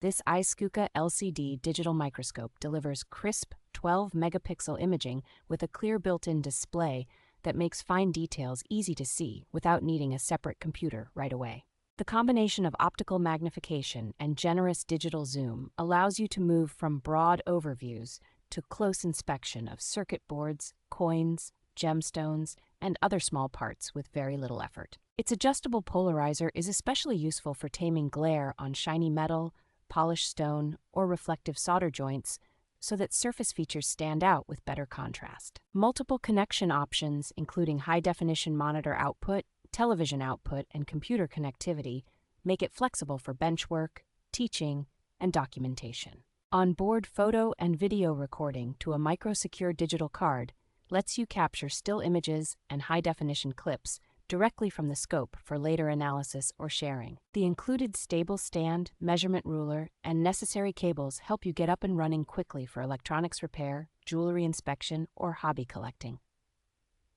This iSKUKA LCD digital microscope delivers crisp 12 megapixel imaging with a clear built-in display that makes fine details easy to see without needing a separate computer right away. The combination of optical magnification and generous digital zoom allows you to move from broad overviews to close inspection of circuit boards, coins, gemstones, and other small parts with very little effort. Its adjustable polarizer is especially useful for taming glare on shiny metal, polished stone, or reflective solder joints so that surface features stand out with better contrast. Multiple connection options, including high-definition monitor output, television output, and computer connectivity, make it flexible for bench work, teaching, and documentation. Onboard photo and video recording to a micro-secure digital card lets you capture still images and high-definition clips directly from the scope for later analysis or sharing. The included stable stand, measurement ruler, and necessary cables help you get up and running quickly for electronics repair, jewelry inspection, or hobby collecting.